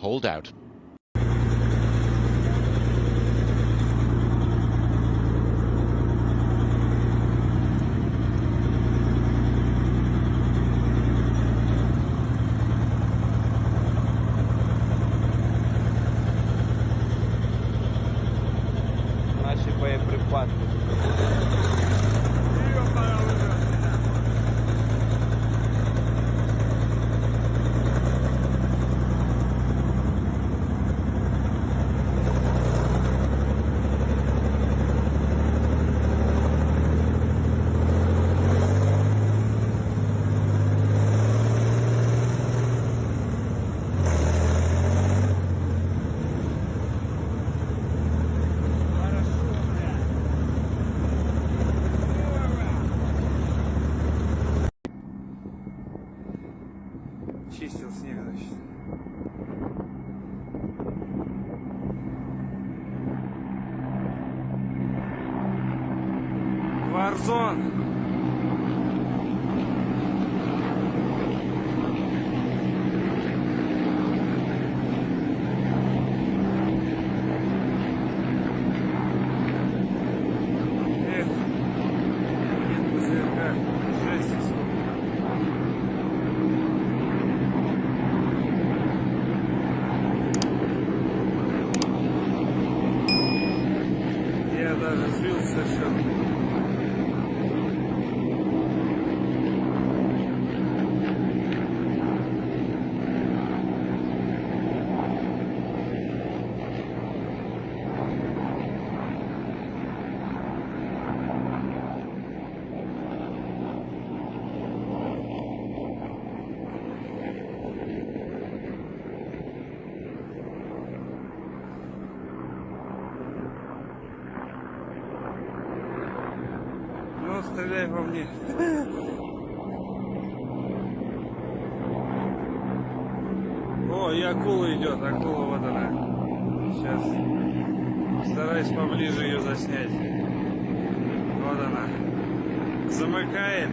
hold out. Наші боєприпаси. Чистил снег, значит. Варзон. Эх, нет ПЗРК. Жесть. Я даже сбился совершенно. Ну, стреляй по мне. О, и акула идет, акула вот она. Сейчас стараюсь поближе ее заснять. Вот она. Замыкает.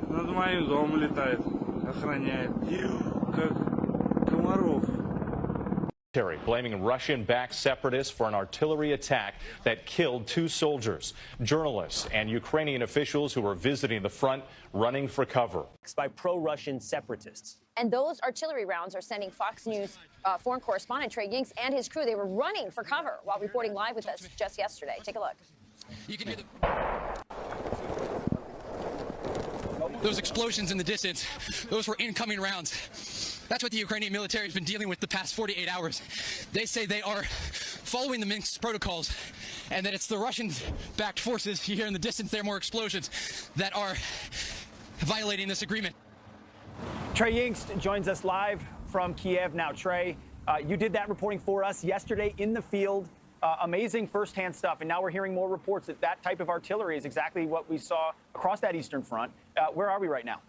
Над моим домом летает, охраняет, как комаров. Blaming Russian-backed separatists for an artillery attack that killed 2 soldiers, journalists and Ukrainian officials who were visiting the front running for cover. By pro-Russian separatists. And those artillery rounds are sending Fox News foreign correspondent Trey Yingst and his crew. They were running for cover while reporting live with us just yesterday. Take a look. You can hear those explosions in the distance. Those were incoming rounds. That's what the Ukrainian military has been dealing with the past 48 hours. They say they are following the Minsk protocols and that it's the Russian-backed forces, you hear in the distance there are more explosions, that are violating this agreement. Trey Yingst joins us live from Kiev now. Trey, you did that reporting for us yesterday in the field. Amazing firsthand stuff, and now we're hearing more reports that that type of artillery is exactly what we saw across that eastern front. Where are we right now?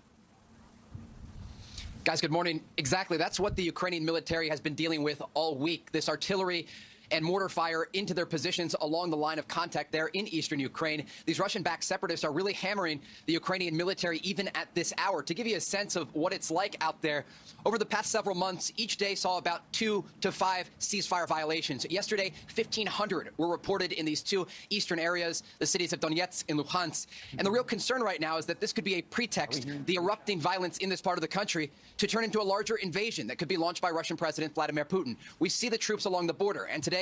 Guys, good morning. Exactly. That's what the Ukrainian military has been dealing with all week. This artillery and mortar fire into their positions along the line of contact there in eastern Ukraine. These Russian-backed separatists are really hammering the Ukrainian military even at this hour. To give you a sense of what it's like out there, over the past several months, each day saw about 2 to 5 ceasefire violations. Yesterday, 1,500 were reported in these 2 eastern areas, the cities of Donetsk and Luhansk. And the real concern right now is that this could be a pretext, the erupting violence in this part of the country, to turn into a larger invasion that could be launched by Russian President Vladimir Putin. We see the troops along the border, and today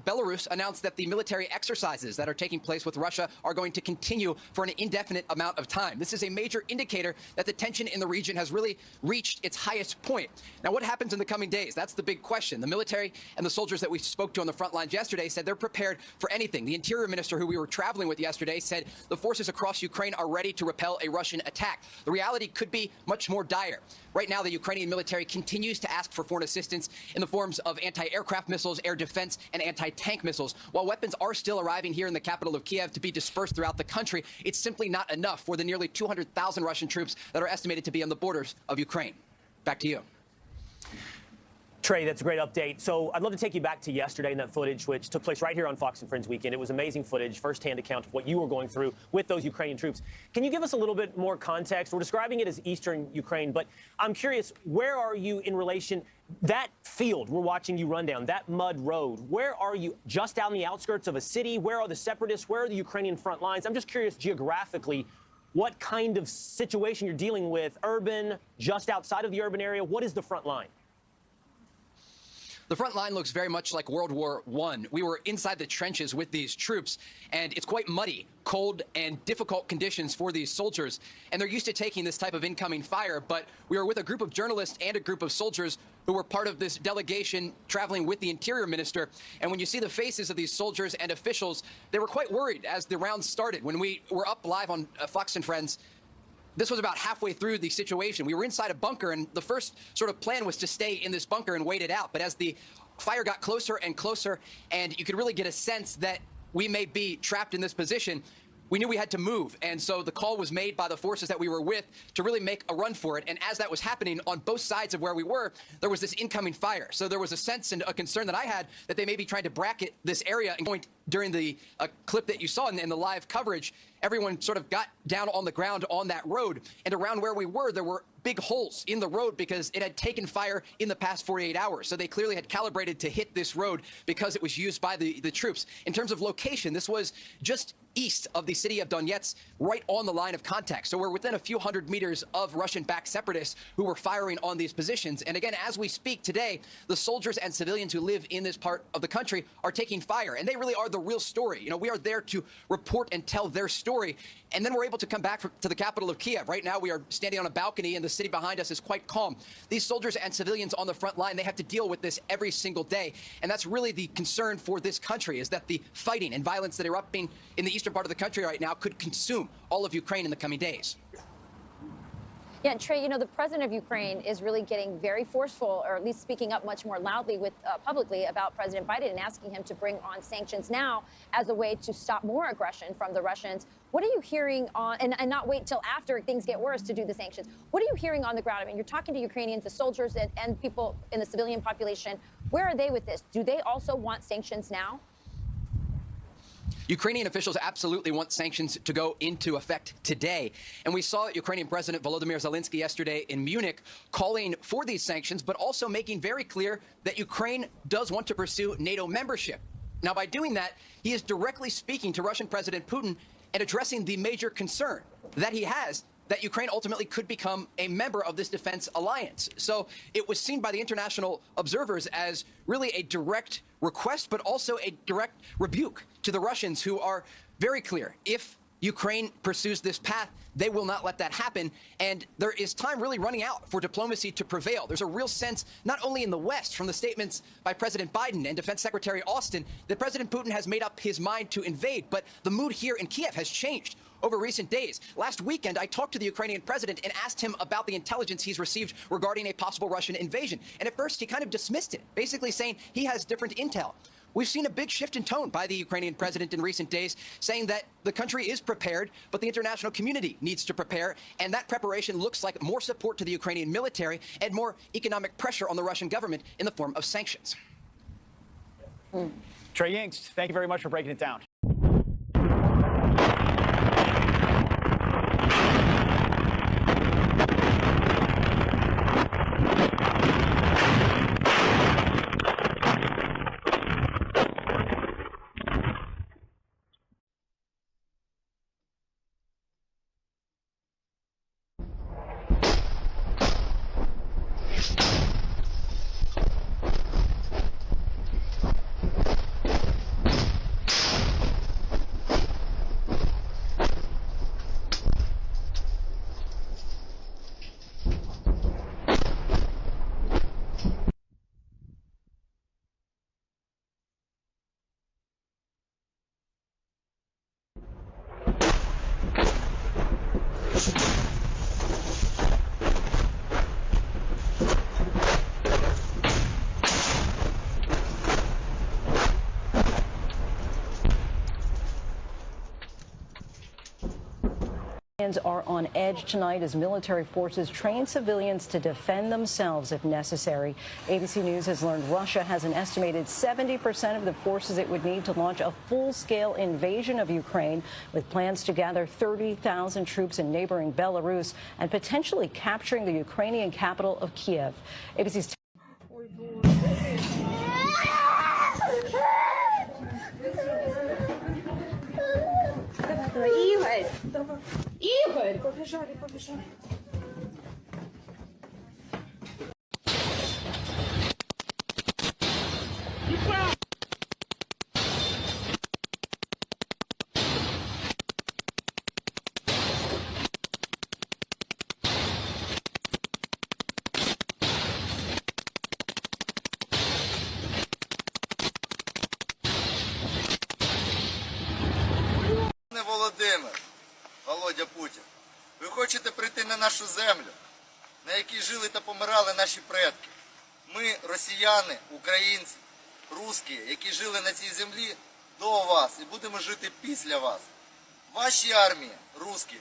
Belarus announced that the military exercises that are taking place with Russia are going to continue for an indefinite amount of time. This is a major indicator that the tension in the region has really reached its highest point. Now, what happens in the coming days? That's the big question. The military and the soldiers that we spoke to on the front lines yesterday said they're prepared for anything. The interior minister who we were traveling with yesterday said the forces across Ukraine are ready to repel a Russian attack. The reality could be much more dire. Right now, the Ukrainian military continues to ask for foreign assistance in the forms of anti-aircraft missiles, air defense rockets and anti-tank missiles. While weapons are still arriving here in the capital of Kiev to be dispersed throughout the country, it's simply not enough for the nearly 200,000 Russian troops that are estimated to be on the borders of Ukraine. Back to you. Trey, that's a great update. So I'd love to take you back to yesterday and that footage, which took place right here on Fox and Friends Weekend. It was amazing footage, firsthand account of what you were going through with those Ukrainian troops. Can you give us a little bit more context? We're describing it as Eastern Ukraine, but I'm curious, where are you in relation, that field we're watching you run down, that mud road, where are you? Just on the outskirts of a city? Where are the separatists? Where are the Ukrainian front lines? I'm just curious geographically, what kind of situation you're dealing with, urban, just outside of the urban area? What is the front line? The front line looks very much like World War I. We were inside the trenches with these troops, and it's quite muddy, cold, and difficult conditions for these soldiers. And they're used to taking this type of incoming fire, but we were with a group of journalists and a group of soldiers who were part of this delegation traveling with the Interior Minister. And when you see the faces of these soldiers and officials, they were quite worried as the rounds started. When we were up live on Fox and Friends, this was about halfway through the situation. We were inside a bunker, and the first sort of plan was to stay in this bunker and wait it out. But as the fire got closer and closer, and you could really get a sense that we may be trapped in this position, we knew we had to move. And so the call was made by the forces that we were with to really make a run for it. And as that was happening on both sides of where we were, there was this incoming fire. So there was a sense and a concern that I had that they may be trying to bracket this area. And going during the clip that you saw in the live coverage, everyone sort of got down on the ground on that road. And around where we were, there were big holes in the road because it had taken fire in the past 48 hours. So they clearly had calibrated to hit this road because it was used by the troops. In terms of location, this was just east of the city of Donetsk, right on the line of contact. So we're within a few hundred meters of Russian-backed separatists who were firing on these positions. And again, as we speak today, the soldiers and civilians who live in this part of the country are taking fire. And they really are the real story. You know, we are there to report and tell their story. And then we're able to come back to the capital of Kiev. Right now, we are standing on a balcony, and the city behind us is quite calm. These soldiers and civilians on the front line, they have to deal with this every single day. And that's really the concern for this country, is that the fighting and violence that are erupting in the eastern part of the country right now could consume all of Ukraine in the coming days. Yeah, and Trey, you know, the president of Ukraine is really getting very forceful, or at least speaking up much more loudly with publicly about President Biden and asking him to bring on sanctions now as a way to stop more aggression from the Russians. What are you hearing on, and not wait till after things get worse to do the sanctions? What are you hearing on the ground? I mean, you're talking to Ukrainians, the soldiers and people in the civilian population. Where are they with this? Do they also want sanctions now? Ukrainian officials absolutely want sanctions to go into effect today. And we saw Ukrainian President Volodymyr Zelensky yesterday in Munich calling for these sanctions, but also making very clear that Ukraine does want to pursue NATO membership. Now, by doing that, he is directly speaking to Russian President Putin and addressing the major concern that he has that Ukraine ultimately could become a member of this defense alliance. So it was seen by the international observers as really a direct request, but also a direct rebuke to the Russians, who are very clear. If Ukraine pursues this path, they will not let that happen. And there is time really running out for diplomacy to prevail. There's a real sense, not only in the West, from the statements by President Biden and Defense Secretary Austin, that President Putin has made up his mind to invade. But the mood here in Kiev has changed over recent days. Last weekend, I talked to the Ukrainian president and asked him about the intelligence he's received regarding a possible Russian invasion. And at first, he kind of dismissed it, basically saying he has different intel. We've seen a big shift in tone by the Ukrainian president in recent days, saying that the country is prepared, but the international community needs to prepare. And that preparation looks like more support to the Ukrainian military and more economic pressure on the Russian government in the form of sanctions. Trey Yingst, thank you very much for breaking it down. Are on edge tonight as military forces train civilians to defend themselves if necessary. ABC News has learned Russia has an estimated 70% of the forces it would need to launch a full-scale invasion of Ukraine, with plans to gather 30,000 troops in neighboring Belarus and potentially capturing the Ukrainian capital of Kiev. ABC's Игорь! Побежали. Володимир, Володя Путін, ви хочете прийти на нашу землю, на якій жили та помирали наші предки. Ми, росіяни, українці, русські, які жили на цій землі до вас і будемо жити після вас. Ваші армії, русських,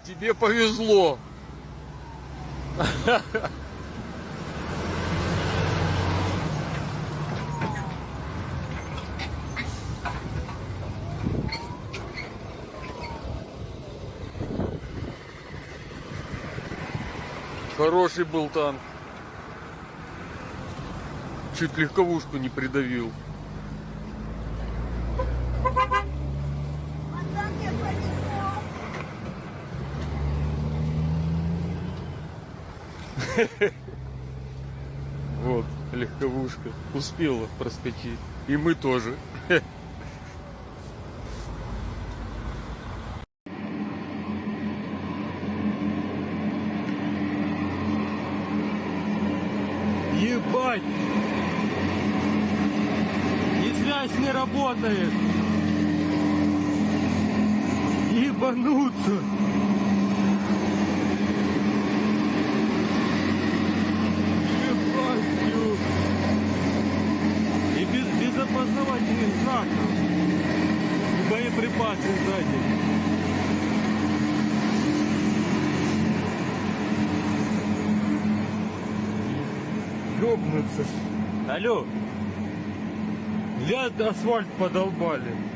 Тебе повезло. Хороший был танк. Чуть легковушку не придавил. Вот, легковушка. Успела проскочить. И мы тоже. Ебать! И связь не работает! Ебануться! И без опознавательных знаков. И боеприпасы сзади. Ёбнуться. Алло. Взять асфальт подолбали.